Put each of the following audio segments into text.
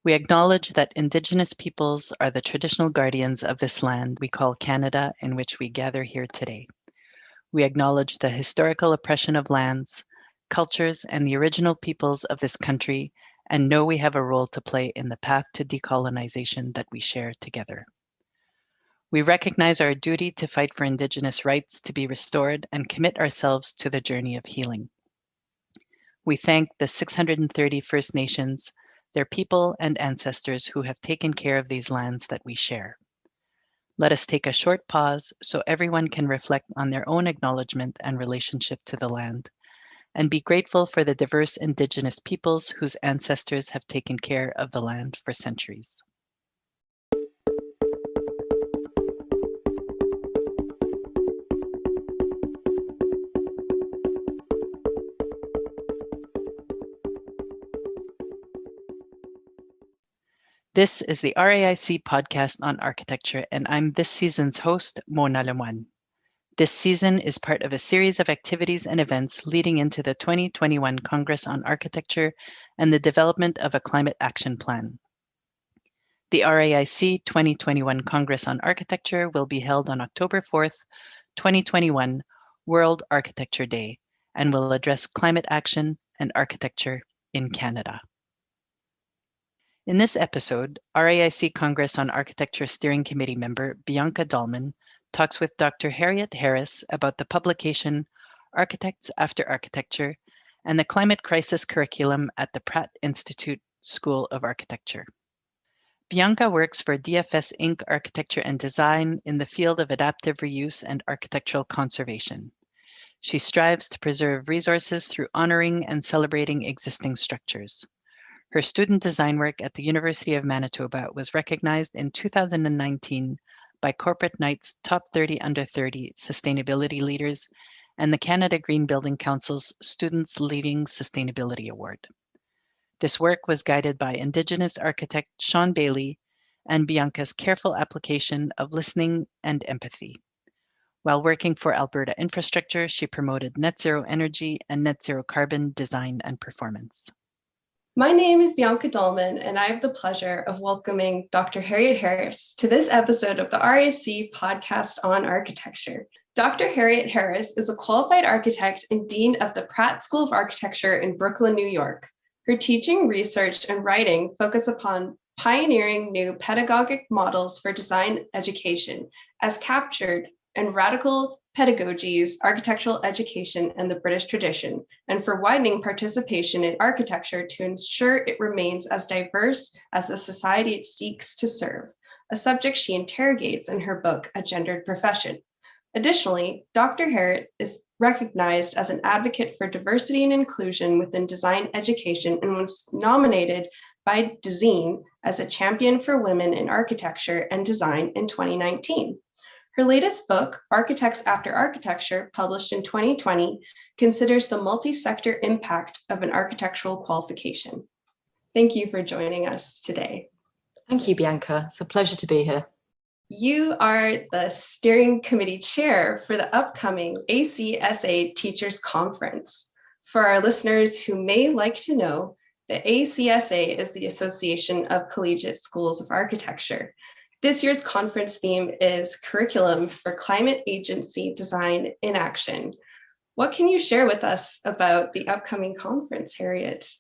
We acknowledge that Indigenous peoples are the traditional guardians of this land we call Canada, in which we gather here today. We acknowledge the historical oppression of lands, cultures, and the original peoples of this country, and know we have a role to play in the path to decolonization that we share together. We recognize our duty to fight for Indigenous rights to be restored and commit ourselves to the journey of healing. We thank the 630 First Nations, their people and ancestors who have taken care of these lands that we share. Let us take a short pause so everyone can reflect on their own acknowledgement and relationship to the land, and be grateful for the diverse Indigenous peoples whose ancestors have taken care of the land for centuries. This is the RAIC podcast on architecture, and I'm this season's host, Mona Lemoine. This season is part of a series of activities and events leading into the 2021 Congress on Architecture and the development of a climate action plan. The RAIC 2021 Congress on Architecture will be held on October 4th, 2021, World Architecture Day, and will address climate action and architecture in Canada. In this episode, RAIC Congress on Architecture Steering Committee member Bianca Dahlman talks with Dr. Harriet Harris about the publication Architects After Architecture and the Climate Crisis Curriculum at the Pratt Institute School of Architecture. Bianca works for DFS Inc. Architecture and Design in the field of adaptive reuse and architectural conservation. She strives to preserve resources through honoring and celebrating existing structures. Her student design work at the University of Manitoba was recognized in 2019 by Corporate Knights Top 30 Under 30 Sustainability Leaders and the Canada Green Building Council's Students Leading Sustainability Award. This work was guided by Indigenous architect Sean Bailey and Bianca's careful application of listening and empathy. While working for Alberta Infrastructure, she promoted net zero energy and net zero carbon design and performance. My name is Bianca Dahlman, and I have the pleasure of welcoming Dr. Harriet Harris to this episode of the RAIC podcast on architecture. Dr. Harriet Harris is a qualified architect and dean of the Pratt School of Architecture in Brooklyn, New York. Her teaching, research, and writing focus upon pioneering new pedagogic models for design education as captured in radical pedagogies, architectural education, and the British tradition, and for widening participation in architecture to ensure it remains as diverse as the society it seeks to serve, a subject she interrogates in her book, A Gendered Profession. Additionally, Dr. Harriet is recognized as an advocate for diversity and inclusion within design education and was nominated by Design as a champion for women in architecture and design in 2019. Her latest book, Architects After Architecture, published in 2020, considers the multi-sector impact of an architectural qualification. Thank you for joining us today. Thank you, Bianca. It's a pleasure to be here. You are the steering committee chair for the upcoming ACSA Teachers Conference. For our listeners who may like to know, the ACSA is the Association of Collegiate Schools of Architecture. This year's conference theme is Curriculum for Climate Agency Design in Action. What can you share with us about the upcoming conference, Harriet?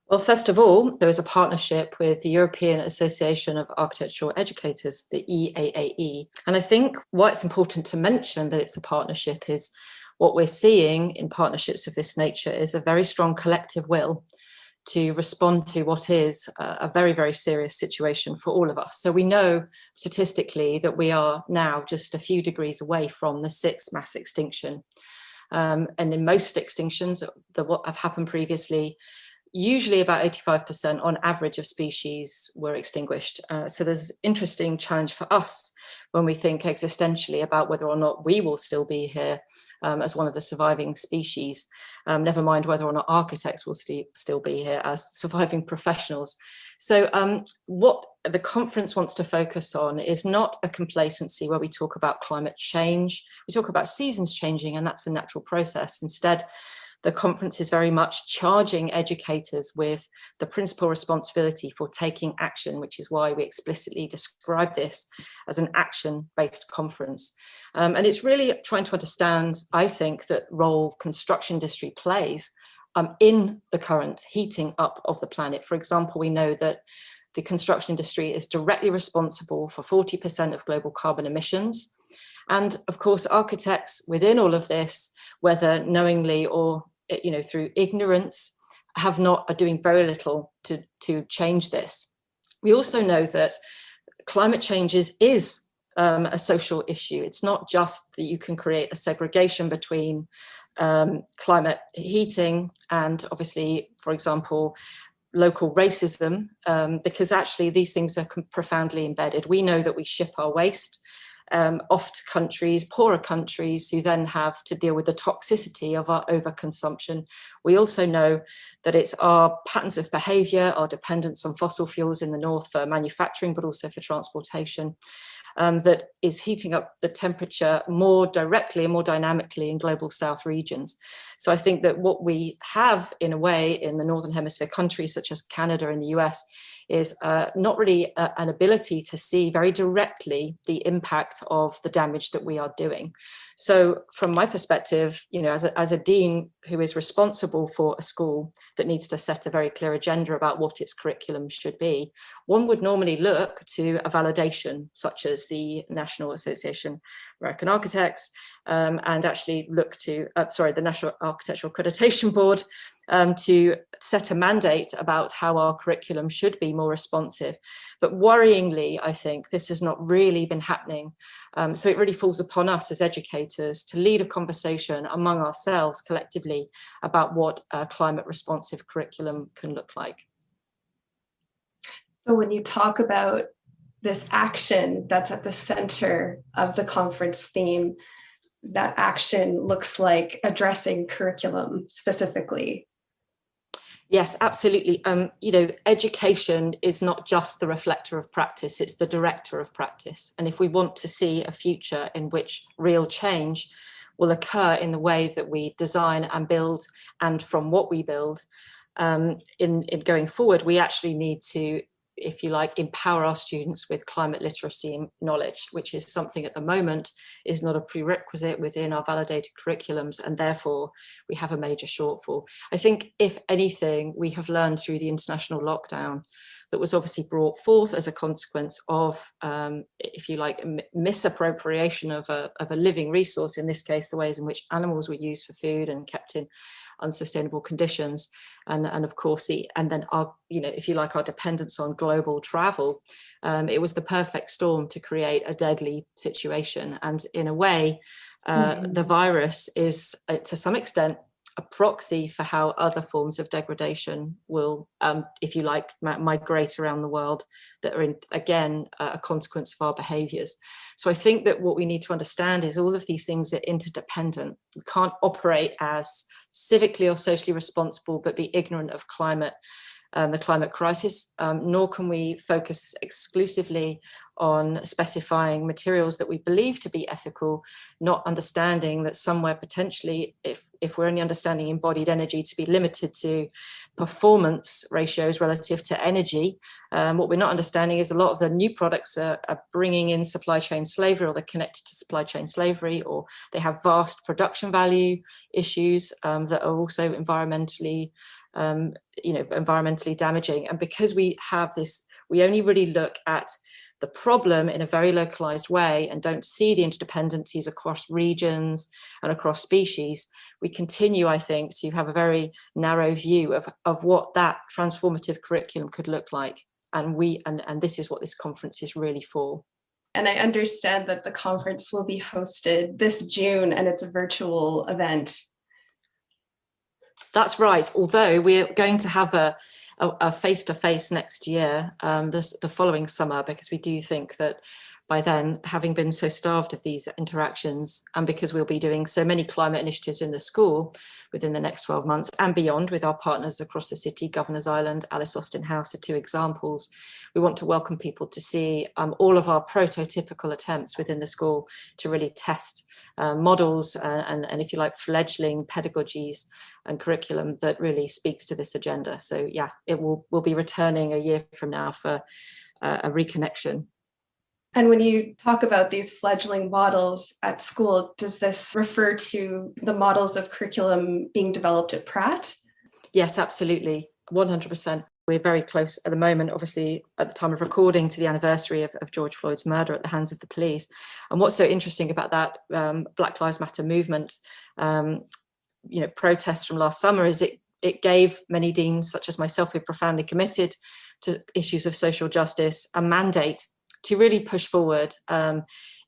Well, first of all, there is a partnership with the European Association of Architectural Educators, the EAAE. And I think why it's important to mention that it's a partnership is what we're seeing in partnerships of this nature is a very strong collective will to respond to what is a very, very serious situation for all of us. So we know statistically that we are now just a few degrees away from the sixth mass extinction. And in most extinctions that what have happened previously, usually about 85% on average of species were extinguished. So there's an interesting challenge for us when we think existentially about whether or not we will still be here as one of the surviving species, never mind whether or not architects will still be here as surviving professionals. So what the conference wants to focus on is not a complacency where we talk about climate change. We talk about seasons changing, and that's a natural process. Instead, the conference is very much charging educators with the principal responsibility for taking action, which is why we explicitly describe this as an action-based conference. And it's really trying to understand, I think, that role construction industry plays in the current heating up of the planet. For example, we know that the construction industry is directly responsible for 40% of global carbon emissions. And of course, architects within all of this, whether knowingly or through ignorance, are doing very little to change this. We also know that climate change is a social issue. It's not just that you can create a segregation between climate heating and obviously, for example, local racism, because actually these things are profoundly embedded. We know that we ship our waste off to countries, poorer countries, who then have to deal with the toxicity of our overconsumption. We also know that it's our patterns of behaviour, our dependence on fossil fuels in the north for manufacturing, but also for transportation, that is heating up the temperature more directly and more dynamically in global south regions. So I think that what we have in a way in the Northern Hemisphere countries such as Canada and the US is not really an ability to see very directly the impact of the damage that we are doing. So from my perspective, as a dean who is responsible for a school that needs to set a very clear agenda about what its curriculum should be, one would normally look to a validation such as the National Association of American Architects, and actually look to, the National Architectural Accreditation Board, to set a mandate about how our curriculum should be more responsive. But worryingly, I think this has not really been happening. So it really falls upon us as educators to lead a conversation among ourselves collectively about what a climate responsive curriculum can look like. So when you talk about this action that's at the center of the conference theme, that action looks like addressing curriculum specifically. Yes, absolutely. Education is not just the reflector of practice, it's the director of practice. And if we want to see a future in which real change will occur in the way that we design and build and from what we build, in going forward, we actually need to, if you like, empower our students with climate literacy knowledge, which is something at the moment is not a prerequisite within our validated curriculums, and therefore we have a major shortfall. I think, if anything, we have learned through the international lockdown that was obviously brought forth as a consequence of, if you like, misappropriation of a living resource, in this case, the ways in which animals were used for food and kept in unsustainable conditions, and of course then our, if you like, our dependence on global travel. It was the perfect storm to create a deadly situation, and in a way the virus is to some extent a proxy for how other forms of degradation will, if you like, migrate around the world, that are again a consequence of our behaviors. So I think that what we need to understand is all of these things are interdependent. We can't operate as civically or socially responsible but be ignorant of the climate crisis, nor can we focus exclusively on specifying materials that we believe to be ethical, not understanding that somewhere potentially, if we're only understanding embodied energy to be limited to performance ratios relative to energy, what we're not understanding is a lot of the new products are bringing in supply chain slavery, or they're connected to supply chain slavery, or they have vast production value issues that are also environmentally damaging. And because we have this, we only really look at the problem in a very localized way and don't see the interdependencies across regions and across species, we continue, I think, to have a very narrow view of what that transformative curriculum could look like. And this is what this conference is really for. And I understand that the conference will be hosted this June, and it's a virtual event. That's right. Although we're going to have a face-to-face next year, the following summer, because we do think that by then, having been so starved of these interactions, and because we'll be doing so many climate initiatives in the school within the next 12 months and beyond with our partners across the city, Governor's Island, Alice Austin House are 2 examples. We want to welcome people to see all of our prototypical attempts within the school to really test models and if you like, fledgling pedagogies and curriculum that really speaks to this agenda. So yeah, we'll be returning a year from now for a reconnection. And when you talk about these fledgling models at school, does this refer to the models of curriculum being developed at Pratt? Yes, absolutely, 100%. We're very close at the moment, obviously, at the time of recording, to the anniversary of George Floyd's murder at the hands of the police. And what's so interesting about that Black Lives Matter movement, protests from last summer is it gave many deans, such as myself, who are profoundly committed to issues of social justice, a mandate to really push forward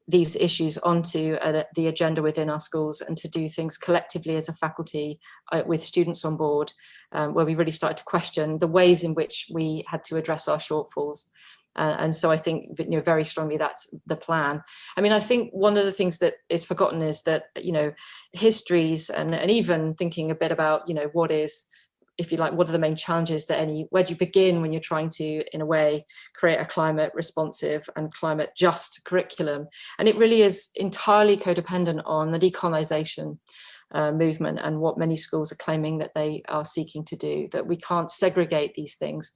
these issues onto the agenda within our schools, and to do things collectively as a faculty with students on board, where we really started to question the ways in which we had to address our shortfalls. And so I think, very strongly that's the plan. I mean, I think one of the things that is forgotten is that, histories and even thinking a bit about, what is, if you like, what are the main challenges where do you begin when you're trying to, in a way, create a climate responsive and climate just curriculum? And it really is entirely codependent on the decolonization movement and what many schools are claiming that they are seeking to do, that we can't segregate these things.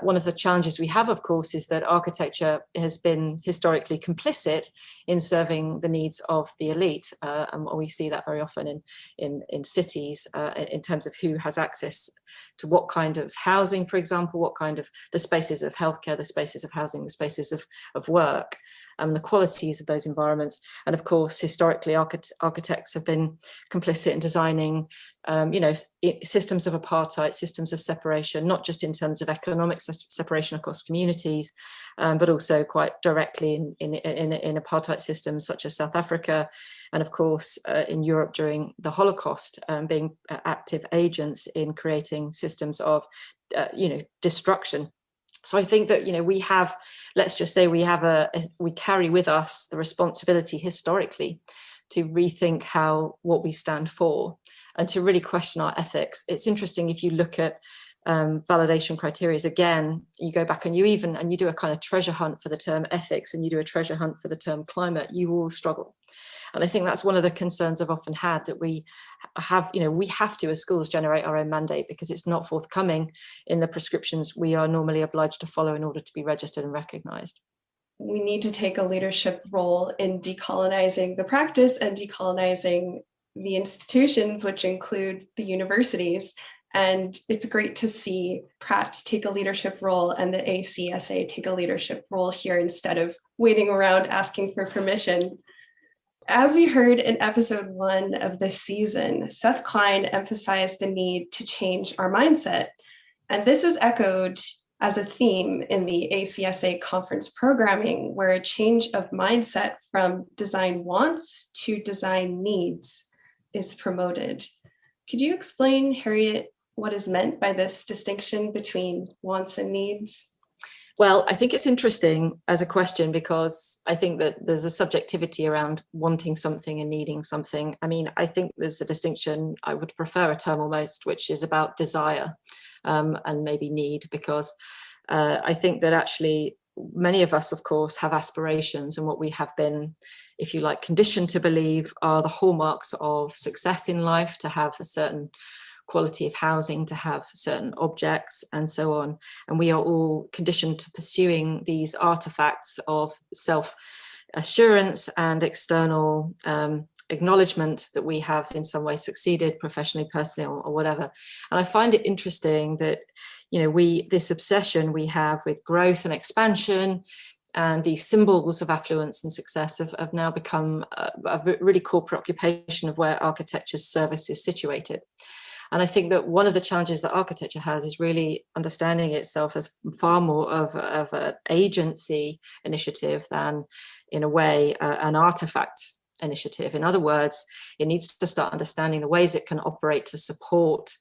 One of the challenges we have, of course, is that architecture has been historically complicit in serving the needs of the elite. And we see that very often in cities in terms of who has access to what kind of housing, for example, what kind of the spaces of healthcare, the spaces of housing, the spaces of work, and the qualities of those environments. And of course, historically, architects have been complicit in designing, systems of apartheid, systems of separation, not just in terms of economic separation across communities, but also quite directly in apartheid systems such as South Africa, and of course in Europe during the Holocaust, being active agents in creating systems of, destruction. So I think that, we have, let's just say we carry with us the responsibility historically to rethink what we stand for and to really question our ethics. It's interesting, if you look at validation criteria, again, you go back and you do a kind of treasure hunt for the term ethics, and you do a treasure hunt for the term climate, you will struggle. And I think that's one of the concerns I've often had, that we have to, as schools, generate our own mandate, because it's not forthcoming in the prescriptions we are normally obliged to follow in order to be registered and recognised. We need to take a leadership role in decolonizing the practice and decolonizing the institutions, which include the universities. And it's great to see Pratt take a leadership role and the ACSA take a leadership role here, instead of waiting around asking for permission. As we heard in episode 1 of this season, Seth Klein emphasized the need to change our mindset. And this is echoed as a theme in the ACSA conference programming, where a change of mindset from design wants to design needs is promoted. Could you explain, Harriet, what is meant by this distinction between wants and needs? Well, I think it's interesting as a question, because I think that there's a subjectivity around wanting something and needing something. I mean, I think there's a distinction, I would prefer a term almost, which is about desire and maybe need, because I think that actually many of us, of course, have aspirations, and what we have been, if you like, conditioned to believe are the hallmarks of success in life, to have a certain quality of housing, to have certain objects, and so on. And we are all conditioned to pursuing these artifacts of self-assurance and external acknowledgement that we have in some way succeeded professionally, personally, or whatever. And I find it interesting that, this obsession we have with growth and expansion, and these symbols of affluence and success have now become a really core preoccupation of where architecture's service is situated. And I think that one of the challenges that architecture has is really understanding itself as far more of an agency initiative than, in a way, an artifact initiative. In other words, it needs to start understanding the ways it can operate to support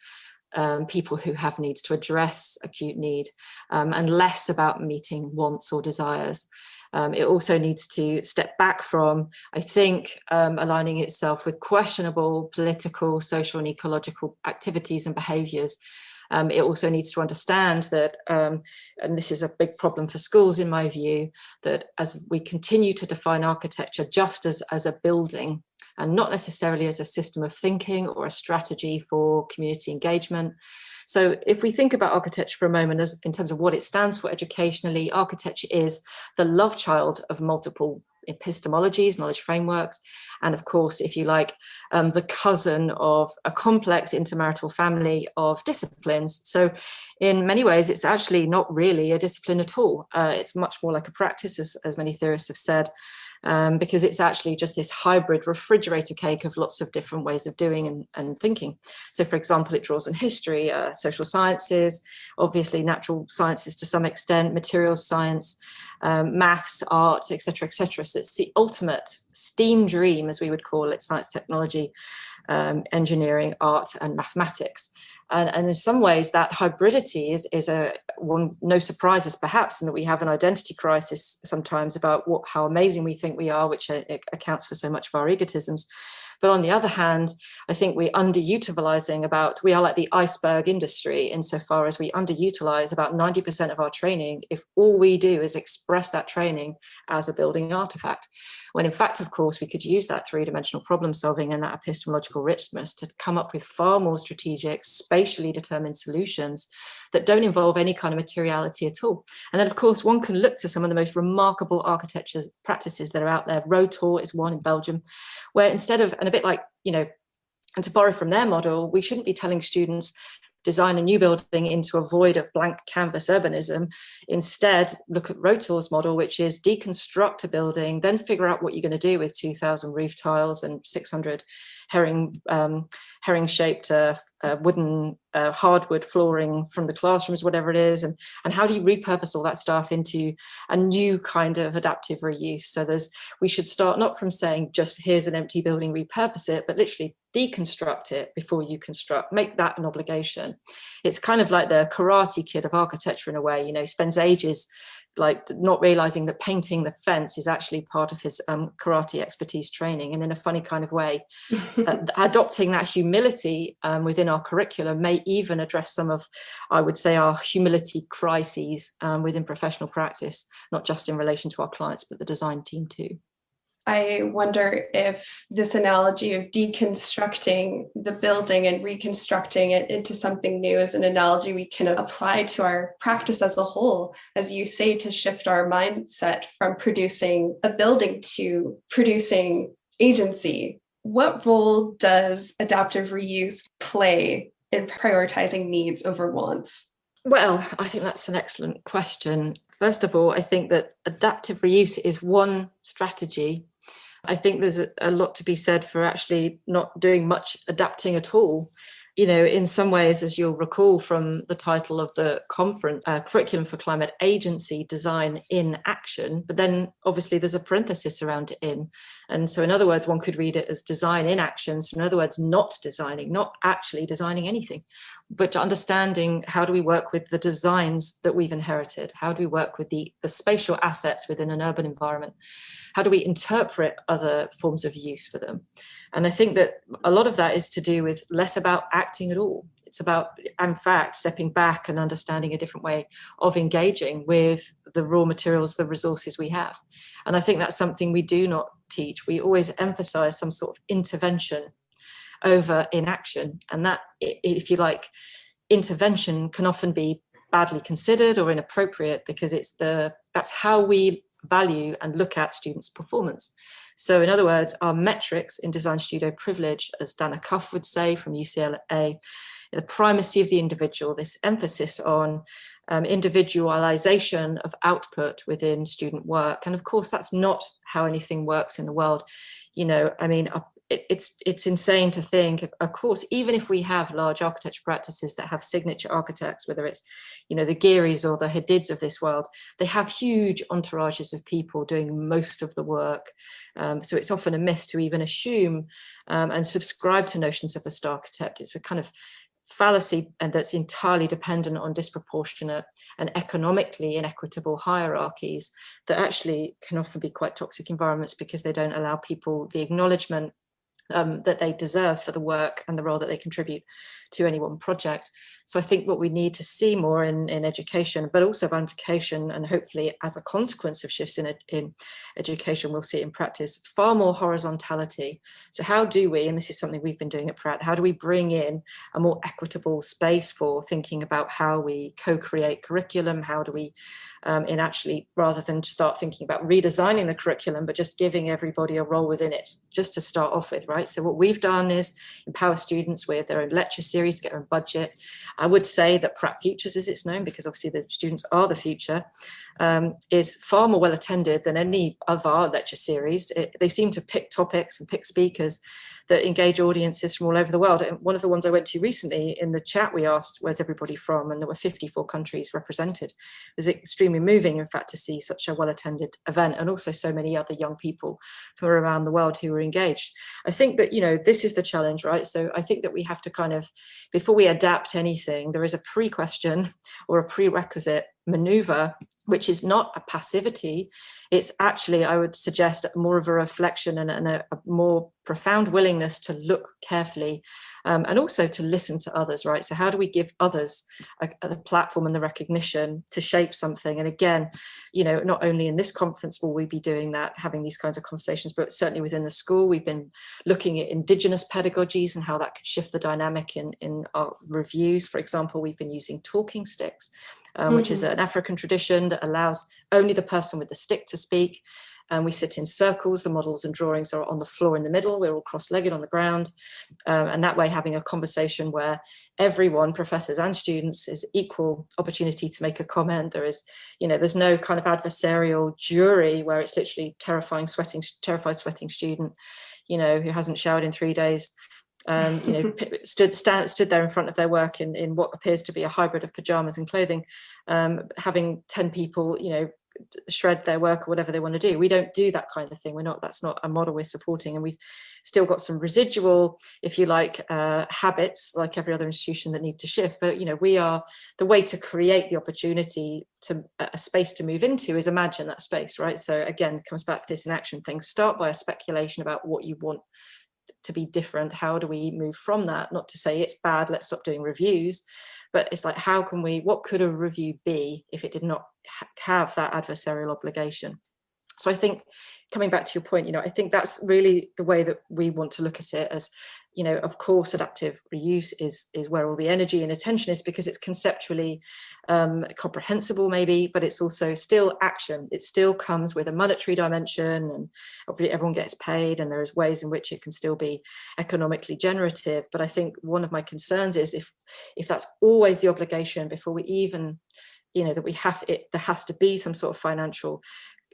people who have needs to address acute need, and less about meeting wants or desires. It also needs to step back from, I think, aligning itself with questionable political, social and ecological activities and behaviours. It also needs to understand that, and this is a big problem for schools in my view, that as we continue to define architecture just as a building and not necessarily as a system of thinking or a strategy for community engagement. So if we think about architecture for a moment as in terms of what it stands for educationally, architecture is the love child of multiple epistemologies, knowledge frameworks, and of course, if you like, the cousin of a complex intermarital family of disciplines. So in many ways, it's actually not really a discipline at all. It's much more like a practice, as many theorists have said, because it's actually just this hybrid refrigerator cake of lots of different ways of doing and thinking. So for example, it draws on history, social sciences, obviously natural sciences to some extent, materials science, maths, art, etc., etc. So it's the ultimate STEAM dream, as we would call it: science, technology, engineering, art, and mathematics. And in some ways, that hybridity is one, no surprises perhaps, in that we have an identity crisis sometimes about how amazing we think we are, which accounts for so much of our egotisms. But on the other hand, I think we're underutilizing we are like the iceberg industry insofar as we underutilize about 90% of our training if all we do is express that training as a building artifact. When in fact, of course, we could use that three-dimensional problem solving and that epistemological richness to come up with far more strategic, spatially determined solutions that don't involve any kind of materiality at all. And then, of course, one can look to some of the most remarkable architecture practices that are out there. Rotor is one in Belgium, where instead of, and a bit like, and to borrow from their model, we shouldn't be telling students design a new building into a void of blank canvas urbanism. Instead, look at Rotor's model, which is deconstruct a building, then figure out what you're going to do with 2,000 roof tiles and 600 herring-shaped wooden hardwood flooring from the classrooms, whatever it is, and how do you repurpose all that stuff into a new kind of adaptive reuse. So we should start not from saying just here's an empty building, repurpose it, but literally deconstruct it before you construct, make that an obligation. It's kind of like the Karate Kid of architecture in a way, spends ages like not realizing that painting the fence is actually part of his karate expertise training. And in a funny kind of way, adopting that humility within our curriculum may even address some of, I would say, our humility crises within professional practice, not just in relation to our clients, but the design team too. I wonder if this analogy of deconstructing the building and reconstructing it into something new is an analogy we can apply to our practice as a whole, as you say, to shift our mindset from producing a building to producing agency. What role does adaptive reuse play in prioritizing needs over wants? Well, I think that's an excellent question. First of all, I think that adaptive reuse is one strategy. I think there's a lot to be said for actually not doing much adapting at all. In some ways, as you'll recall from the title of the conference, Curriculum for Climate Agency, Design in Action, but then obviously there's a parenthesis around in. And so in other words, one could read it as design in action. So in other words, not actually designing anything, but understanding how do we work with the designs that we've inherited? How do we work with the spatial assets within an urban environment? How do we interpret other forms of use for them? And I think that a lot of that is to do with less about acting at all. It's about, in fact, stepping back and understanding a different way of engaging with the raw materials, the resources we have. And I think that's something we do not teach. We always emphasize some sort of intervention over inaction. And that, if you like, intervention can often be badly considered or inappropriate because that's how we value and look at students' performance. So in other words, our metrics in design studio privilege, as Dana Cuff would say from UCLA, the primacy of the individual, this emphasis on individualization of output within student work. And of course, that's not how anything works in the world. It's insane to think, of course, even if we have large architecture practices that have signature architects, whether it's, the Gearys or the Hadids of this world, they have huge entourages of people doing most of the work. So it's often a myth to even assume and subscribe to notions of a star architect. It's a kind of fallacy, and that's entirely dependent on disproportionate and economically inequitable hierarchies that actually can often be quite toxic environments because they don't allow people the acknowledgement that they deserve for the work and the role that they contribute to any one project. So I think what we need to see more in education, but also application, and hopefully as a consequence of shifts in education, we'll see it in practice, far more horizontality. So how do we, and this is something we've been doing at Pratt, how do we bring in a more equitable space for thinking about how we co-create curriculum? How do we, in actually, rather than start thinking about redesigning the curriculum, but just giving everybody a role within it, just to start off with, right? So what we've done is empower students with their own lecture series, get their own budget. I would say that Pratt Futures, as it's known, because obviously the students are the future, is far more well attended than any of our lecture series. They seem to pick topics and pick speakers that engage audiences from all over the world. And one of the ones I went to recently, in the chat we asked, where's everybody from? And there were 54 countries represented. It was extremely moving, in fact, to see such a well-attended event, and also so many other young people from around the world who were engaged. I think that, this is the challenge, right? So I think that we have to kind of, before we adapt anything, there is a pre-question or a prerequisite maneuver, which is not a passivity. It's actually, I would suggest, more of a reflection and a more profound willingness to look carefully and also to listen to others, right? So how do we give others the platform and the recognition to shape something? And again, not only in this conference will we be doing that, having these kinds of conversations, but certainly within the school, we've been looking at Indigenous pedagogies and how that could shift the dynamic in our reviews. For example, we've been using talking sticks, which is an African tradition that allows only the person with the stick to speak. And we sit in circles. The models and drawings are on the floor in the middle. We're all cross-legged on the ground. And that way, having a conversation where everyone, professors and students, is equal opportunity to make a comment. There is, there's no kind of adversarial jury where it's literally terrified, sweating student, who hasn't showered in 3 days. Stood there in front of their work in what appears to be a hybrid of pajamas and clothing, having 10 people, shred their work or whatever they want to do. We don't do that kind of thing. That's not a model we're supporting. And we've still got some residual, if you like, habits like every other institution that need to shift. But, we are, the way to create the opportunity to a space to move into is imagine that space, right? So again, it comes back to this in action thing. Start by a speculation about what you want to be different. How do we move from that? Not to say it's bad, let's stop doing reviews, but it's like, what could a review be if it did not have that adversarial obligation? So I think, coming back to your point, I think that's really the way that we want to look at it as, of course, adaptive reuse is where all the energy and attention is, because it's conceptually comprehensible maybe, but it's also still action. It still comes with a monetary dimension, and obviously everyone gets paid, and there's ways in which it can still be economically generative. But I think one of my concerns is if that's always the obligation before we even, that there has to be some sort of financial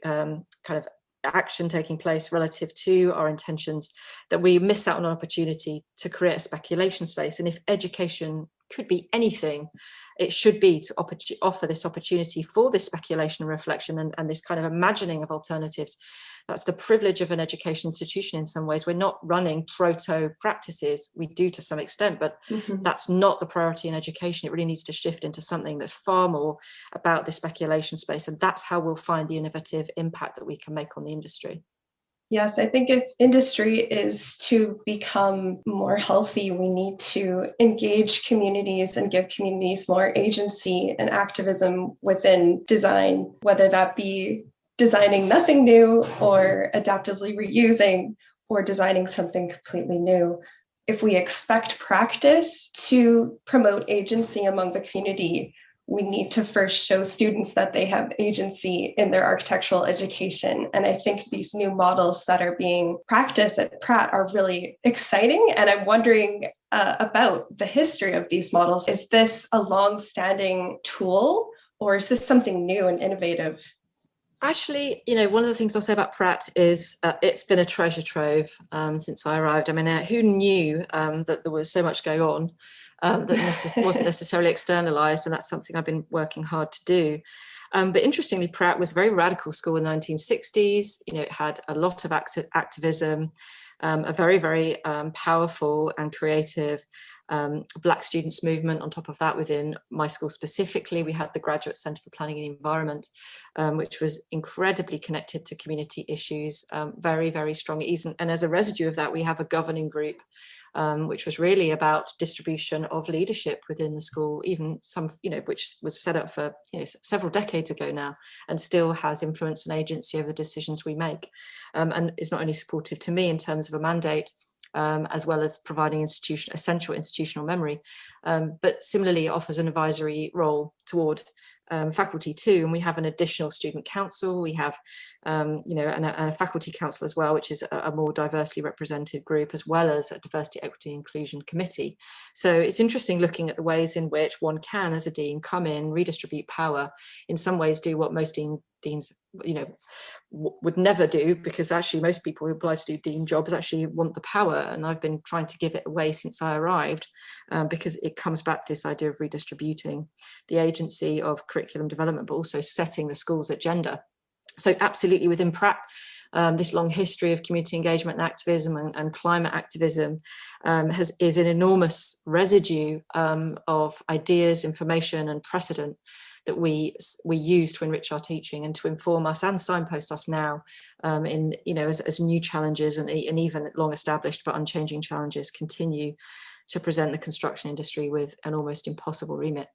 kind of action taking place relative to our intentions, that we miss out on an opportunity to create a speculation space. And if education could be anything, it should be to offer this opportunity for this speculation and reflection and this kind of imagining of alternatives. That's the privilege of an education institution in some ways. We're not running proto practices. We do to some extent, but that's not the priority in education. It really needs to shift into something that's far more about the speculation space. And that's how we'll find the innovative impact that we can make on the industry. Yes, I think if industry is to become more healthy, we need to engage communities and give communities more agency and activism within design, whether that be designing nothing new or adaptively reusing or designing something completely new. If we expect practice to promote agency among the community, we need to first show students that they have agency in their architectural education. And I think these new models that are being practiced at Pratt are really exciting. And I'm wondering about the history of these models. Is this a long-standing tool, or is this something new and innovative? Actually, one of the things I'll say about Pratt is it's been a treasure trove since I arrived. I mean, who knew that there was so much going on that wasn't necessarily externalized, and that's something I've been working hard to do. But interestingly, Pratt was a very radical school in the 1960s. It had a lot of activism, a very, very powerful and creative Black students movement. On top of that, within my school specifically, we had the Graduate Centre for Planning and the Environment, which was incredibly connected to community issues, very, very strong. And as a residue of that, we have a governing group, which was really about distribution of leadership within the school, even some, which was set up for several decades ago now, and still has influence and agency over the decisions we make, and is not only supportive to me in terms of a mandate, as well as providing essential institutional memory, but similarly offers an advisory role toward faculty too. And we have an additional student council. We have, and a faculty council as well, which is a more diversely represented group, as well as a diversity, equity, inclusion committee. So it's interesting looking at the ways in which one can, as a dean, come in, redistribute power, in some ways do what most deans would never do, because actually most people who apply to do dean jobs actually want the power, and I've been trying to give it away since I arrived, because it comes back to this idea of redistributing the agency of curriculum development, but also setting the school's agenda. So absolutely within Pratt, this long history of community engagement and activism and climate activism is an enormous residue of ideas, information and precedent that we use to enrich our teaching and to inform us and signpost us now as new challenges and even long established but unchanging challenges continue to present the construction industry with an almost impossible remit.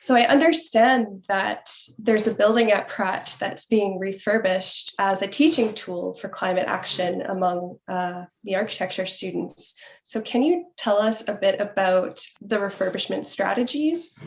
So I understand that there's a building at Pratt that's being refurbished as a teaching tool for climate action among the architecture students. So can you tell us a bit about the refurbishment strategies?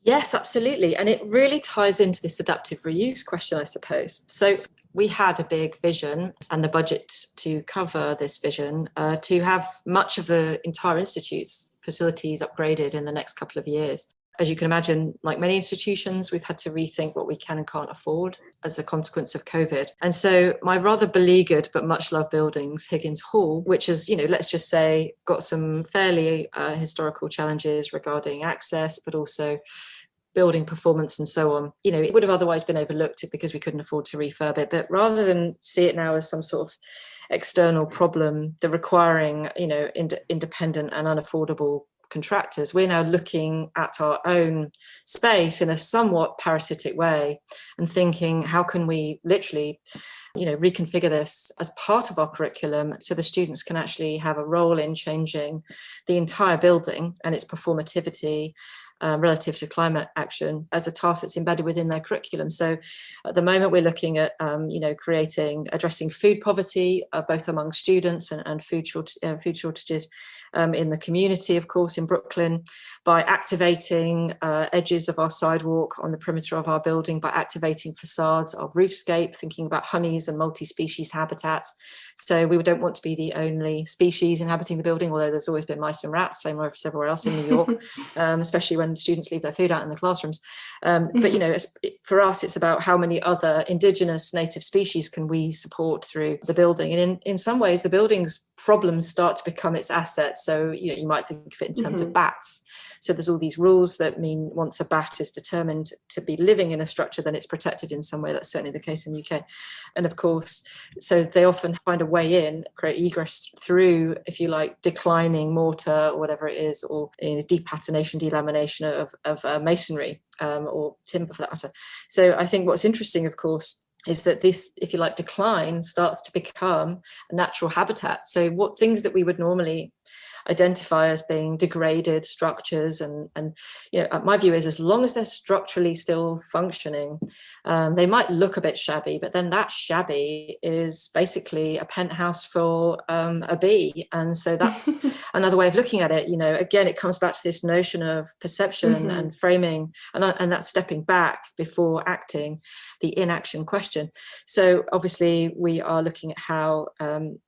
Yes, absolutely. And it really ties into this adaptive reuse question, I suppose. So we had a big vision and the budget to cover this vision to have much of the entire institute's facilities upgraded in the next couple of years. As you can imagine, like many institutions, we've had to rethink what we can and can't afford as a consequence of COVID. And so my rather beleaguered but much loved buildings, Higgins Hall, which is, let's just say, got some fairly historical challenges regarding access, but also building performance and so on. It would have otherwise been overlooked because we couldn't afford to refurb it. But rather than see it now as some sort of external problem, the requiring, independent and unaffordable contractors, we're now looking at our own space in a somewhat parasitic way and thinking, how can we literally reconfigure this as part of our curriculum so the students can actually have a role in changing the entire building and its performativity relative to climate action as a task that's embedded within their curriculum. So at the moment we're looking at addressing food poverty both among students and food shortages in the community, of course, in Brooklyn, by activating edges of our sidewalk on the perimeter of our building, by activating facades of roofscape, thinking about honeys and multi-species habitats. So we don't want to be the only species inhabiting the building, although there's always been mice and rats, same as everywhere else in New York, especially when students leave their food out in the classrooms. But for us, it's about how many other indigenous native species can we support through the building. And in some ways, the building's problems start to become its assets. So you might think of it in terms of bats. So there's all these rules that mean once a bat is determined to be living in a structure, then it's protected in some way. That's certainly the case in the UK. And of course, so they often find a way in, create egress through, if you like, declining mortar or whatever it is, or depatination, delamination of masonry or timber for that matter. So I think what's interesting, of course, is that this, if you like, decline starts to become a natural habitat. So what things that we would normally identify as being degraded structures, and my view is, as long as they're structurally still functioning, they might look a bit shabby, but then that shabby is basically a penthouse for a bee. And so that's another way of looking at it. Again, it comes back to this notion of perception and framing, and that's stepping back before acting, the inaction question. So obviously we are looking at how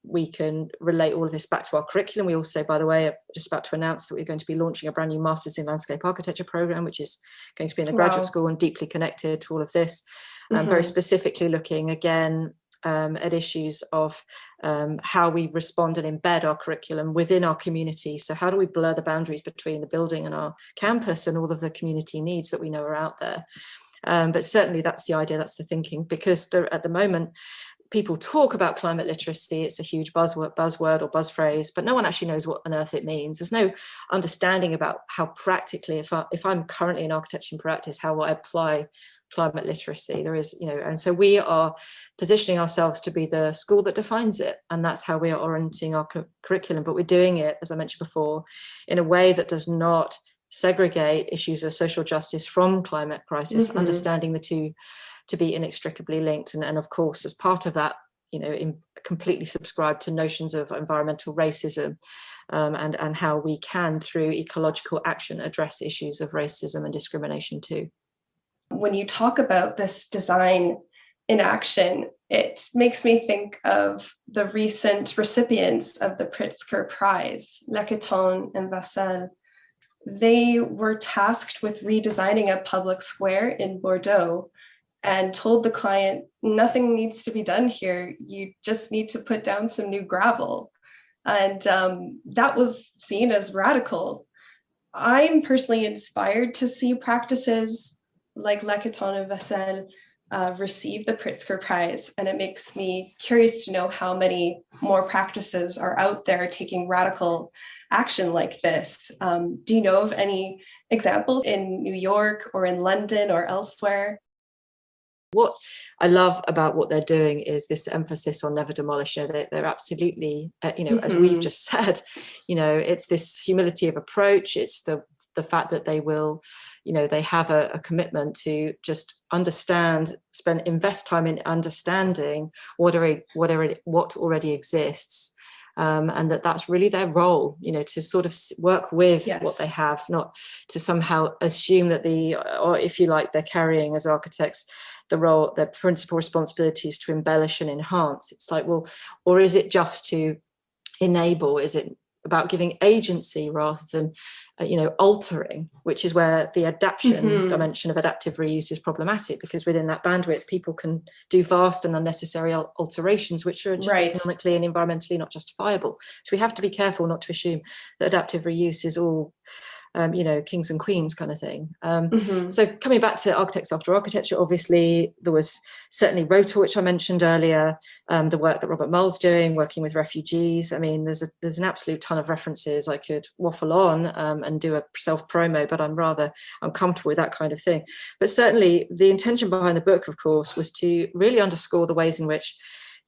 we can relate all of this back to our curriculum. We also, by the way, I'm just about to announce that we're going to be launching a brand new Masters in Landscape Architecture program, which is going to be in the graduate school and deeply connected to all of this. Very specifically looking again at issues of how we respond and embed our curriculum within our community. So how do we blur the boundaries between the building and our campus and all of the community needs that we know are out there? But certainly that's the idea, that's the thinking, because at the moment, people talk about climate literacy, it's a huge buzzword or buzz phrase, but no one actually knows what on earth it means. There's no understanding about how practically, if I'm currently in architecture in practice, how I apply climate literacy. There is, and so we are positioning ourselves to be the school that defines it, and that's how we are orienting our curriculum. But we're doing it, as I mentioned before, in a way that does not segregate issues of social justice from climate crisis, understanding the two to be inextricably linked. And of course, as part of that, completely subscribe to notions of environmental racism, and how we can, through ecological action, address issues of racism and discrimination too. When you talk about this design in action, it makes me think of the recent recipients of the Pritzker Prize, Lecaton and Vassal. They were tasked with redesigning a public square in Bordeaux and told the client, nothing needs to be done here. You just need to put down some new gravel. And that was seen as radical. I'm personally inspired to see practices like Lecaton and Vassal receive the Pritzker Prize. And it makes me curious to know how many more practices are out there taking radical action like this. Do you know of any examples in New York or in London or elsewhere? What I love about what they're doing is this emphasis on never demolish. They're absolutely, as we've just said, it's this humility of approach. It's the fact that they will, they have a commitment to just understand, invest time in understanding what already exists. And that's really their role, to sort of work with what they have, not to somehow assume that or if you like, they're carrying as architects the role, their principal responsibilities to embellish and enhance. It's like, well, or is it just to enable? Is it about giving agency rather than, altering, which is where the adaptation dimension of adaptive reuse is problematic, because within that bandwidth, people can do vast and unnecessary alterations, which are just economically and environmentally not justifiable. So we have to be careful not to assume that adaptive reuse is all, kings and queens kind of thing. So coming back to Architects After Architecture, obviously there was certainly Rotor, which I mentioned earlier, the work that Robert Mull's doing, working with refugees. I mean, there's an absolute ton of references. I could waffle on and do a self-promo, but I'm comfortable with that kind of thing. But certainly the intention behind the book, of course, was to really underscore the ways in which,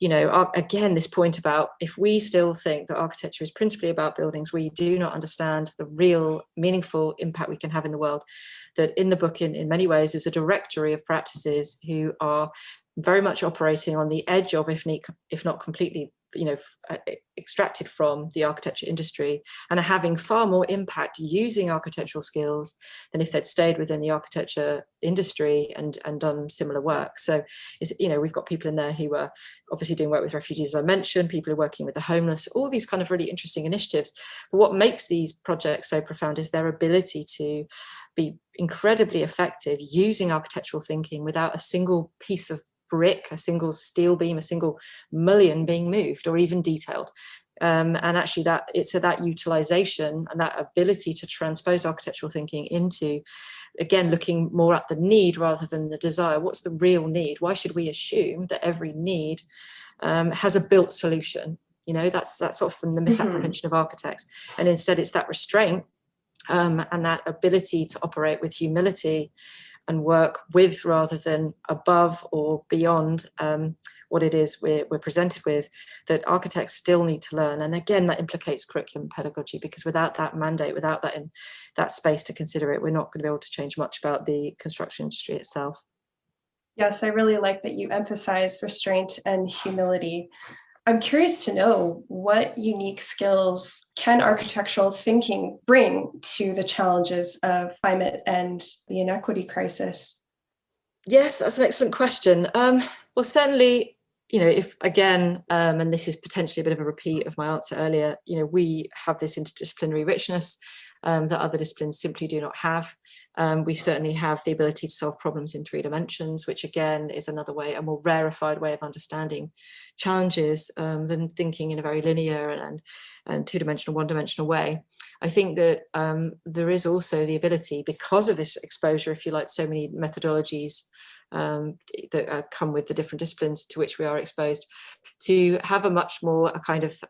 again, this point about if we still think that architecture is principally about buildings, we do not understand the real meaningful impact we can have in the world. That in the book, in many ways, is a directory of practices who are very much operating on the edge of, if not completely, extracted from the architecture industry, and are having far more impact using architectural skills than if they'd stayed within the architecture industry and done similar work. So, we've got people in there who are obviously doing work with refugees, as I mentioned, people who are working with the homeless, all these kind of really interesting initiatives. But what makes these projects so profound is their ability to be incredibly effective using architectural thinking without a single piece of brick, a single steel beam, a single mullion being moved or even detailed. And actually that utilization and that ability to transpose architectural thinking into, again, looking more at the need rather than the desire. What's the real need? Why should we assume that every need has a built solution? That's often the misapprehension of architects. And instead it's that restraint and that ability to operate with humility and work with rather than above or beyond what it is we're presented with, that architects still need to learn. And again, that implicates curriculum pedagogy, because without that mandate, without that space to consider it, we're not going to be able to change much about the construction industry itself. Yes, I really like that you emphasize restraint and humility. I'm curious to know, what unique skills can architectural thinking bring to the challenges of climate and the inequity crisis? Yes, that's an excellent question. Well, certainly, if again, and this is potentially a bit of a repeat of my answer earlier, we have this interdisciplinary richness that other disciplines simply do not have. We certainly have the ability to solve problems in 3 dimensions, which again is another way, a more rarefied way of understanding challenges than thinking in a very linear and 2-dimensional, 1-dimensional way. I think that there is also the ability, because of this exposure, if you like, so many methodologies that come with the different disciplines to which we are exposed, to have a much more a kind of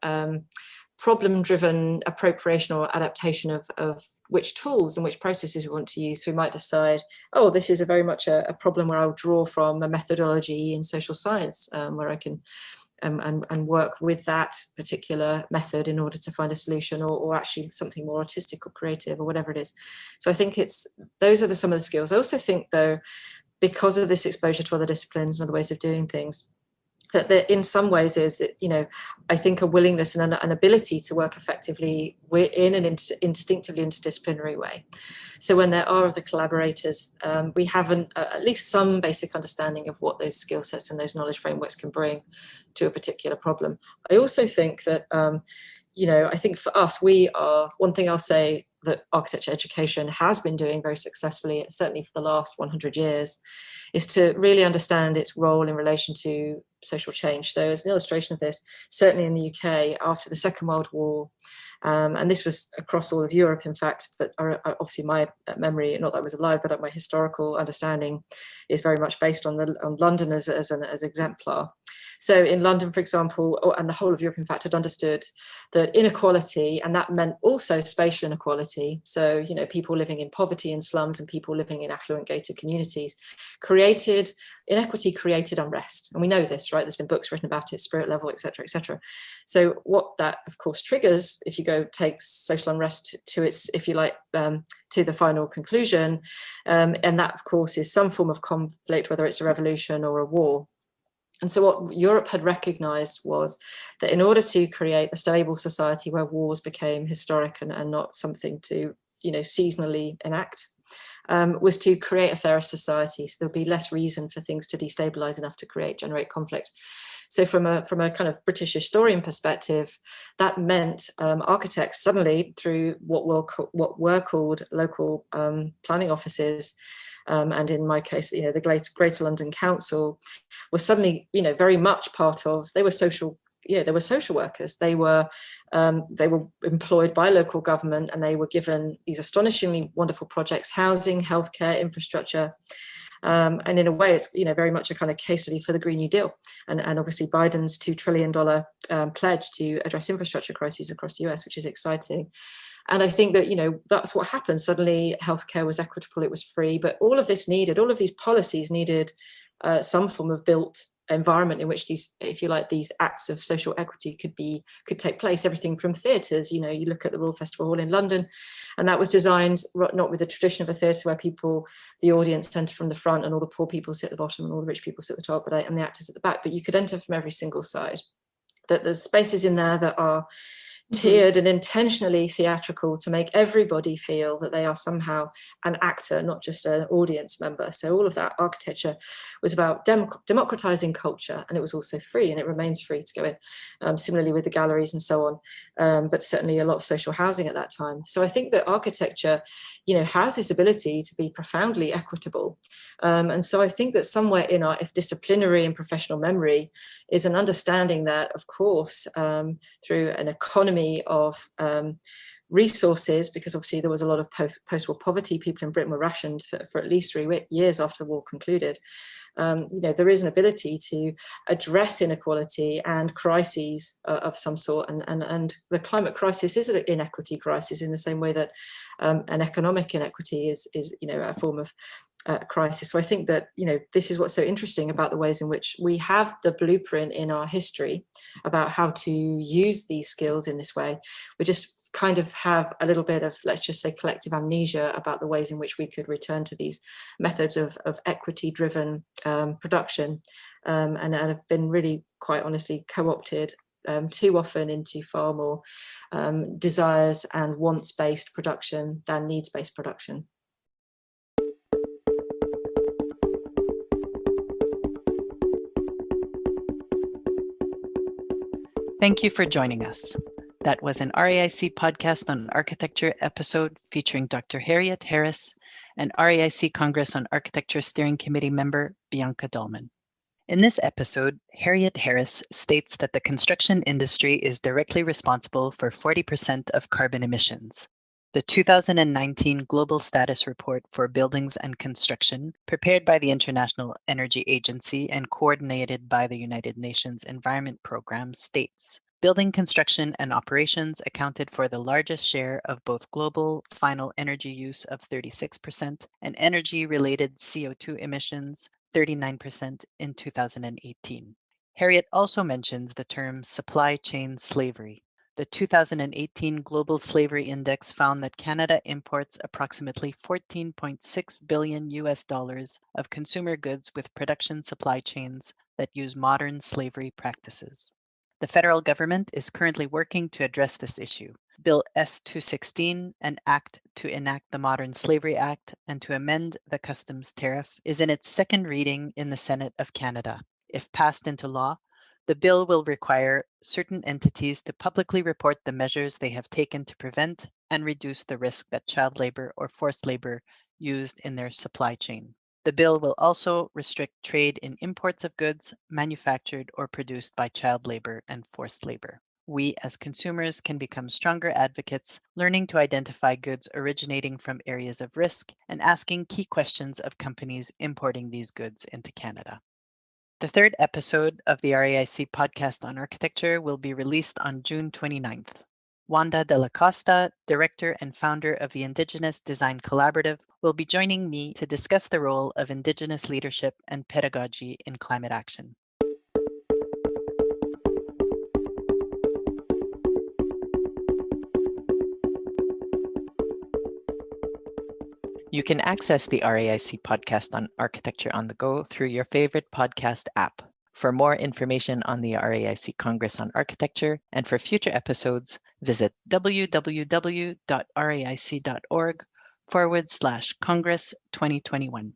problem-driven appropriation or adaptation of which tools and which processes we want to use. So we might decide, oh, this is very much a problem where I'll draw from a methodology in social science, where I can and work with that particular method in order to find a solution, or actually something more artistic or creative or whatever it is. So I think those are some of the skills. I also think, though, because of this exposure to other disciplines and other ways of doing things, that there, in some ways, is that, I think a willingness and an ability to work effectively in an instinctively interdisciplinary way. So when there are other collaborators, we have at least some basic understanding of what those skill sets and those knowledge frameworks can bring to a particular problem. I also think that, I think for us, one thing I'll say that architecture education has been doing very successfully, certainly for the last 100 years, is to really understand its role in relation to social change. So as an illustration of this, certainly in the UK after the Second World War, and this was across all of Europe, in fact, but obviously my memory, not that I was alive, but my historical understanding is very much based on London as an exemplar. So in London, for example, and the whole of Europe, in fact, had understood that inequality, and that meant also spatial inequality. So, people living in poverty in slums and people living in affluent gated communities, inequity created unrest. And we know this, right? There's been books written about it, Spirit Level, et cetera, et cetera. So what that, of course, triggers, if you take social unrest to its, if you like, to the final conclusion, and that, of course, is some form of conflict, whether it's a revolution or a war. And so what Europe had recognized was that in order to create a stable society where wars became historic and not something to, seasonally enact, was to create a fairer society. So there'll be less reason for things to destabilize enough to generate conflict. So from a kind of British historian perspective, that meant architects suddenly, through what were called local planning offices, and in my case, the Greater London Council, was suddenly, very much part of. They were social. They were social workers. They were employed by local government, and they were given these astonishingly wonderful projects: housing, healthcare, infrastructure. And in a way, it's very much a kind of case study for the Green New Deal, and obviously Biden's $2 trillion pledge to address infrastructure crises across the US, which is exciting. And I think that, that's what happened. Suddenly healthcare was equitable, it was free, but all of these policies needed some form of built environment in which these, if you like, these acts of social equity could take place. Everything from theatres, you look at the Royal Festival Hall in London, and that was designed not with the tradition of a theatre where the audience enter from the front and all the poor people sit at the bottom and all the rich people sit at the top, and the actors at the back, but you could enter from every single side. That there's spaces in there that are tiered and intentionally theatrical to make everybody feel that they are somehow an actor, not just an audience member. So all of that architecture was about democratizing culture, and it was also free, and it remains free to go in, similarly with the galleries and so on, but certainly a lot of social housing at that time. So I think that architecture, has this ability to be profoundly equitable. And so I think that somewhere in our disciplinary and professional memory is an understanding that, of course, through an economy of resources, because obviously there was a lot of post-war poverty. People in Britain were rationed for at least 3 years after the war concluded. There is an ability to address inequality and crises of some sort, and the climate crisis is an inequity crisis in the same way that an economic inequity is a form of crisis. So I think that this is what's so interesting about the ways in which we have the blueprint in our history about how to use these skills in this way. We just kind of have a little bit of, let's just say, collective amnesia about the ways in which we could return to these methods of equity-driven production, and have been really, quite honestly, co-opted too often into far more desires and wants-based production than needs-based production. Thank you for joining us. That was an RAIC podcast on architecture episode featuring Dr. Harriet Harris and RAIC Congress on Architecture Steering Committee member Bianca Dahlman. In this episode, Harriet Harris states that the construction industry is directly responsible for 40% of carbon emissions. The 2019 Global Status Report for Buildings and Construction, prepared by the International Energy Agency and coordinated by the United Nations Environment Programme, states, building construction and operations accounted for the largest share of both global final energy use of 36% and energy-related CO2 emissions, 39% in 2018. Harriet also mentions the term supply chain slavery. The 2018 Global Slavery Index found that Canada imports approximately $14.6 billion of consumer goods with production supply chains that use modern slavery practices. The federal government is currently working to address this issue. Bill S-216, an act to enact the Modern Slavery Act and to amend the customs tariff, is in its second reading in the Senate of Canada. If passed into law, the bill will require certain entities to publicly report the measures they have taken to prevent and reduce the risk that child labor or forced labor used in their supply chain. The bill will also restrict trade in imports of goods manufactured or produced by child labor and forced labor. We as consumers can become stronger advocates, learning to identify goods originating from areas of risk and asking key questions of companies importing these goods into Canada. The third episode of the RAIC podcast on architecture will be released on June 29th. Wanda de la Costa, director and founder of the Indigenous Design Collaborative, will be joining me to discuss the role of Indigenous leadership and pedagogy in climate action. You can access the RAIC podcast on Architecture on the Go through your favorite podcast app. For more information on the RAIC Congress on Architecture and for future episodes, visit www.raic.org/Congress 2021.